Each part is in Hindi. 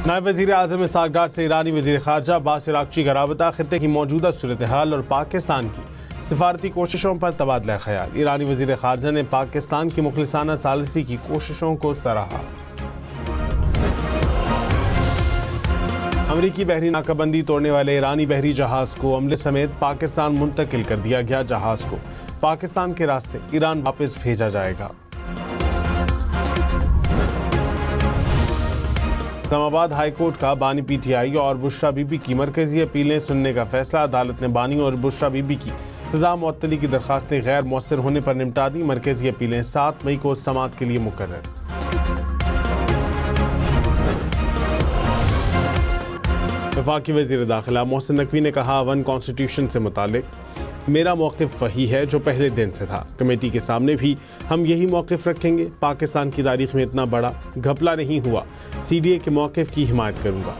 नायब वज़ीर आज़म इसहाक़ डार से ईरानी वज़ीर ख़ारजा अब्बास अराग़ची का राबता, ख़ित्ते की मौजूदा सूरत हाल और पाकिस्तान की सिफारती कोशिशों पर तबादला ख़याल। ईरानी वज़ीर ख़ारजा ने पाकिस्तान की मुख़लिसाना सालिसी की कोशिशों को सराहा। अमरीकी बहरी नाकाबंदी तोड़ने वाले ईरानी बहरी जहाज़ को अमले समेत पाकिस्तान मुंतकिल कर दिया गया। जहाज़ को पाकिस्तान के रास्ते ईरान वापस भेजा जाएगा। इस्लामाबाद हाई कोर्ट का बानी PTI और बुशरा बीबी की मरकजी अपीलें सुनने का फैसला। अदालत ने बानी और बुशरा बीबी की सजा मुअत्तली की दरखास्तें गैर मौसर होने पर निपटा दी। मरकजी अपीलें 7 मई को समाअत के लिए मुकर्रर। वफाकी वज़ीर दाखिला मोहसिन नकवी ने कहा, 1 कॉन्स्टिट्यूशन से मुतालिक मेरा मौक़िफ़ वही है जो पहले दिन से था। कमेटी के सामने भी हम यही मौक़िफ़ रखेंगे। पाकिस्तान की तारीख में इतना बड़ा घपला नहीं हुआ। CDA के मौक़िफ़ की हिमायत करूँगा।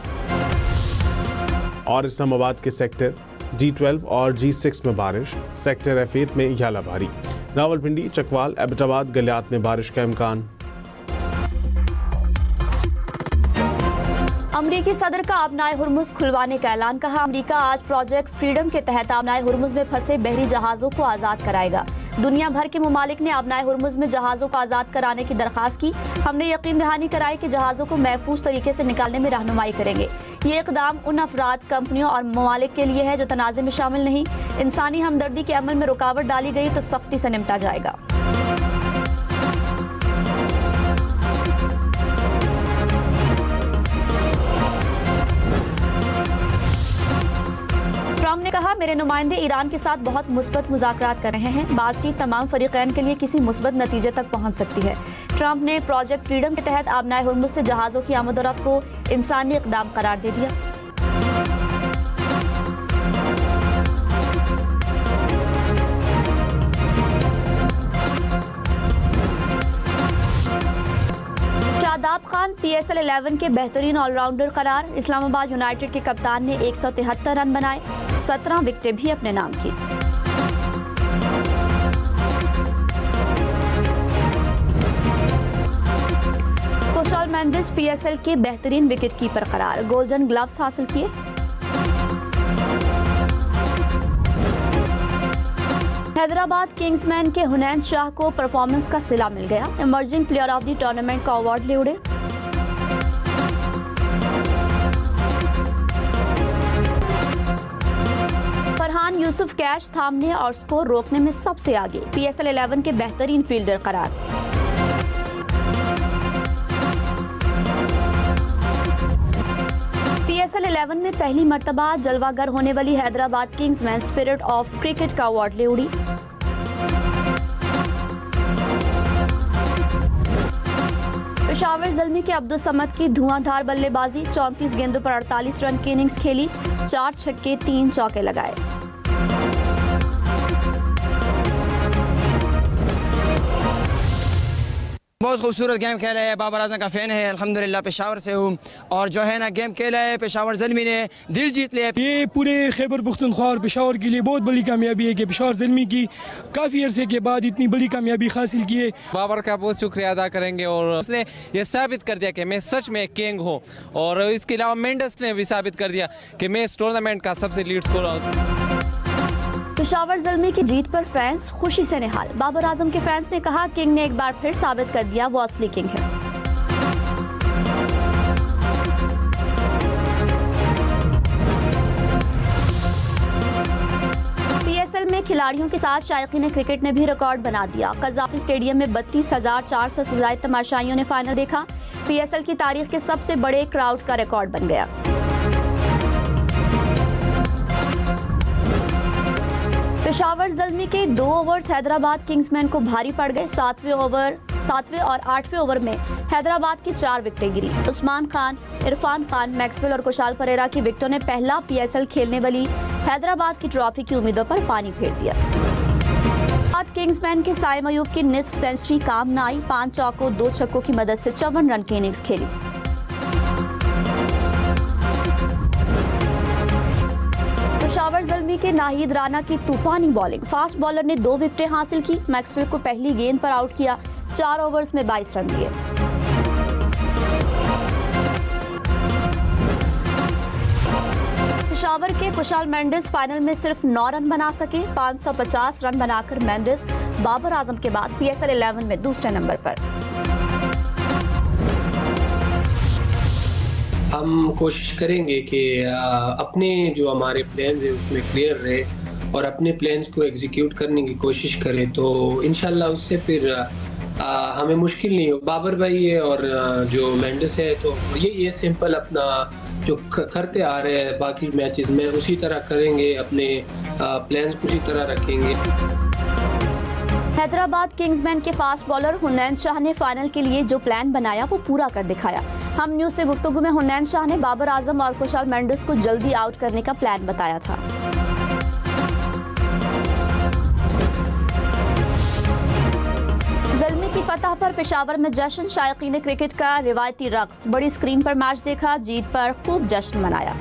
और इस्लामाबाद के सेक्टर G12 और G6 में बारिश, सेक्टर F8 में याला भारी। रावलपिंडी, चकवाल, एबटाबाद, गलियात में बारिश का इम्कान। अमरीकी सदर का आबनाए हुर्मुज़ खुलवाने का ऐलान। कहा, अमरीका आज प्रोजेक्ट फ्रीडम के तहत आबनाए हुर्मुज़ में फंसे बहरी जहाज़ों को आज़ाद कराएगा। दुनिया भर के ममालिक ने आबनाए हुर्मुज़ में जहाज़ों को आज़ाद कराने की दरख्वास्त की। हमने यकीन दहानी कराई कि जहाज़ों को महफूज तरीके से निकालने में रहनुमाई करेंगे। ये इक़दाम उन अफराद, कंपनियों और ममालिक के लिए है जो तनाज़े में शामिल नहीं। इंसानी हमदर्दी के अमल में रुकावट डाली गई तो सख्ती से निपटा जाएगा। ट्रम्प ने कहा, मेरे नुमाइंदे ईरान के साथ बहुत मुस्बत मुज़ाकरात कर रहे हैं। बातचीत तमाम फरीक़ैन के लिए किसी मुस्बत नतीजे तक पहुंच सकती है। ट्रम्प ने प्रोजेक्ट फ्रीडम के तहत आबनाए हुर्मुज़ से जहाज़ों की आमद-ओ-रफ़्त को इंसानी इक़दाम करार दे दिया। शादाब खान PSL 11 के बेहतरीन ऑलराउंडर करार। इस्लामाबाद यूनाइटेड के कप्तान ने 173 रन बनाए, 17 विकेटें भी अपने नाम की। कुशाल मेंडिस PSL के बेहतरीन विकेट कीपर करार, गोल्डन ग्लव्स हासिल किए। हैदराबाद किंग्समैन के हुनैन शाह को परफॉर्मेंस का सिला मिल गया। Emerging player of the tournament का अवार्ड ले उड़े। फरहान यूसुफ कैच थामने और स्कोर रोकने में सबसे आगे, PSL 11 के बेहतरीन फील्डर करार। PSL 11 में पहली मर्तबा जलवागर होने वाली Hyderabad Kingsman spirit of cricket का अवार्ड ले उड़ी। पेशावर ज़ल्मी के अब्दुल समद की धुआंधार बल्लेबाजी, 34 गेंदों पर 48 रन की इनिंग्स खेली, 4 छक्के 3 चौके लगाए। बहुत खूबसूरत गेम खेला है। बाबर आजम का फ़ैन है, अल्हम्दुलिल्लाह पेशावर से हूँ और जो है ना गेम खेला है पेशावर ज़ल्मी ने दिल जीत लिया। ये पूरे खैबर पख्तूनख्वा और पेशावर के लिए बहुत बड़ी कामयाबी है कि पेशावर ज़ल्मी की काफ़ी अरसे के बाद इतनी बड़ी कामयाबी हासिल की है। बाबर का बहुत शुक्रिया अदा करेंगे और उसने ये साबित कर दिया कि मैं सच में किंग हूँ। और इसके अलावा मेंडस ने भी साबित कर दिया कि मैं इस टूर्नामेंट का सबसे लीड स्कोरर हूँ। पेशावर ज़ल्मी की जीत पर फैंस खुशी से निहाल। बाबर आजम के फैंस ने कहा, किंग ने एक बार फिर साबित कर दिया वो असली किंग है। PSL में खिलाड़ियों के साथ शायकीन क्रिकेट ने भी रिकॉर्ड बना दिया। कज़ाफ़ी स्टेडियम में 32,400 से ज़ायद तमाशाइयों ने फाइनल देखा। PSL की तारीख के सबसे बड़े क्राउड का रिकॉर्ड बन गया। पेशावर ज़ल्मी के 2 ओवर्स हैदराबाद किंग्समैन को भारी पड़ गए। 7वें और 8वें ओवर में हैदराबाद की 4 विकेटें गिरी। उस्मान खान, इरफान खान, मैक्सवेल और कुशाल परेरा की विकेटों ने पहला PSL खेलने वाली हैदराबाद की ट्रॉफी की उम्मीदों पर पानी फेर दिया। किंग्समैन के साइम अयूब की निस्फ सेंचुरी काम न आई। 5 चौकों 2 छक्कों की मदद से 54 रन की इनिंग्स खेली। पेशावर ज़ल्मी के नाहिद राना की तूफानी बॉलिंग, फास्ट बॉलर ने 2 विकेटें हासिल की। मैक्सवेल को पहली गेंद पर आउट किया, 4 ओवर्स में 22 रन दिए। कुशाल मेंडिस फाइनल में सिर्फ 9 रन बना सके। 550 रन बनाकर मेंडिस बाबर आजम के बाद PSL 11 में दूसरे नंबर पर। हम कोशिश करेंगे कि अपने जो हमारे प्लान्स है उसमें क्लियर रहे और अपने प्लान्स को एग्जीक्यूट करने की कोशिश करें, तो इंशाल्लाह उससे फिर हमें मुश्किल नहीं हो। बाबर भाई है और जो मेंडिस है, तो ये सिंपल अपना जो करते आ रहे हैं बाकी मैचेस में उसी तरह करेंगे, अपने प्लान्स उसी तरह रखेंगे। हैदराबाद किंग्समैन के फास्ट बॉलर हुनैन शाह ने फाइनल के लिए जो प्लान बनाया वो पूरा कर दिखाया। हम न्यूज से गुफ्तगू में हुनैन शाह ने बाबर आजम और कुशाल मेंडिस को जल्दी आउट करने का प्लान बताया था। ज़ल्मी की फतह पर पेशावर में जश्न, शायकीन क्रिकेट का रिवायती रक्स। बड़ी स्क्रीन पर मैच देखा, जीत पर खूब जश्न मनाया।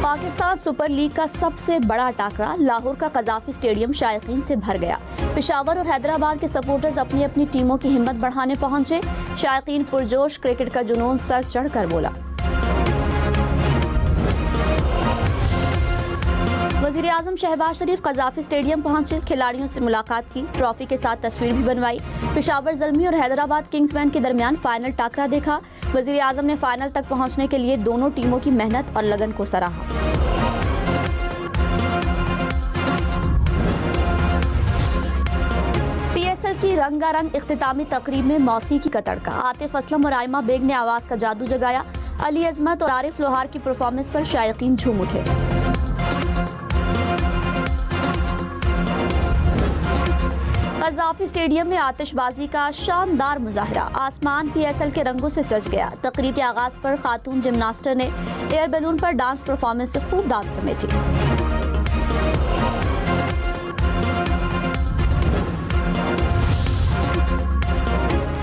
पाकिस्तान सुपर लीग का सबसे बड़ा टाकरा लाहौर का कज़ाफी स्टेडियम शायकीन से भर गया। पेशावर और हैदराबाद के सपोर्टर्स अपनी अपनी टीमों की हिम्मत बढ़ाने पहुंचे। शायकीन पुरजोश, क्रिकेट का जुनून सर चढ़कर बोला। वज़ीर आज़म शहबाज शरीफ कज़ाफी स्टेडियम पहुंचे, खिलाड़ियों से मुलाकात की, ट्रॉफी के साथ तस्वीर भी बनवाई। पेशावर ज़ल्मी और हैदराबाद किंग्समैन के दरमियान फाइनल टाकरा देखा। वज़ीर आज़म ने फाइनल तक पहुंचने के लिए दोनों टीमों की मेहनत और लगन को सराहा। PSL की रंगारंग इख्तितामी तकरीब में मौसीकी का तड़का। आतिफ असलम और आयमा बेग ने आवाज़ का जादू जगाया। अली अजमत और आरिफ लोहार की परफॉर्मेंस पर शायकीन झूम उठे। कज़ाफी स्टेडियम में आतिशबाजी का शानदार मुजाहरा। आसमान PSL के रंगों से सज गया। तकरीब के आगाज पर खातून जिम्नास्टर ने एयर बैलून पर डांस परफॉर्मेंस से खूब दाद समेटी।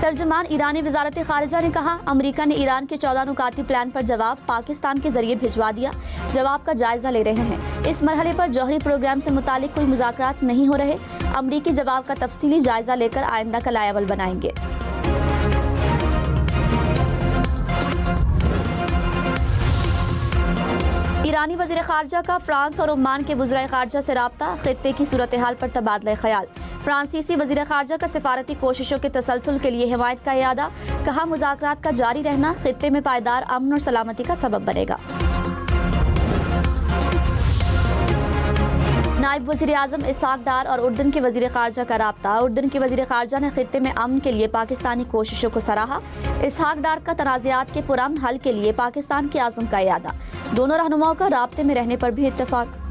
तर्जुमान ईरानी वजारत खारिजा ने कहा, अमेरिका ने ईरान के 14 नुकाती प्लान पर जवाब पाकिस्तान के जरिए भिजवा दिया। जवाब का जायजा ले रहे हैं। इस मरहले पर जौहरी प्रोग्राम से मुतालिक कोई मुज़ाकरात नहीं हो रहे। अमरीकी जवाब का तफसीली जायजा लेकर आइंदा का लायबल बनाएंगे। ईरानी वज़ीर ख़ारजा का फ्रांस और ओमान के वज़ीर ख़ारजा से राब्ता। खित्ते की सूरत हाल पर तबादला ख्याल। फ्रांसीसी वज़ीर ख़ारजा का सिफारती कोशिशों के तसलसल के लिए हिमायत का इरादा। कहा, मुज़ाकरात का जारी रहना खित्ते में पायदार अमन और सलामती का सबब बनेगा। नायब वज़ीर आज़म इसहाक डार और उर्दन के वज़ीर ख़ारजा का राब्ता। उर्दन के वज़ीर ख़ारजा ने खित्ते में अमन के लिए पाकिस्तानी कोशिशों को सराहा। इसहाक डार का तनाज़ात के पुरअमन हल के लिए पाकिस्तान के आज़म का इरादा। दोनों रहनुमाओं का राब्ते में रहने पर भी इत्तेफाक।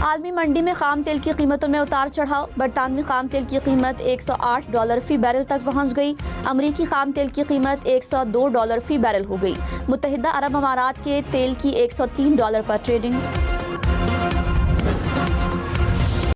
आलमी मंडी में खाम तेल की कीमतों में उतार चढ़ाव। बरतानवी खाम तेल की कीमत $108 फी बैरल तक पहुंच गई। अमरीकी खाम तेल की कीमत $102 फी बैरल हो गई। मुत्तहिदा अरब अमारात के तेल की $103 पर ट्रेडिंग।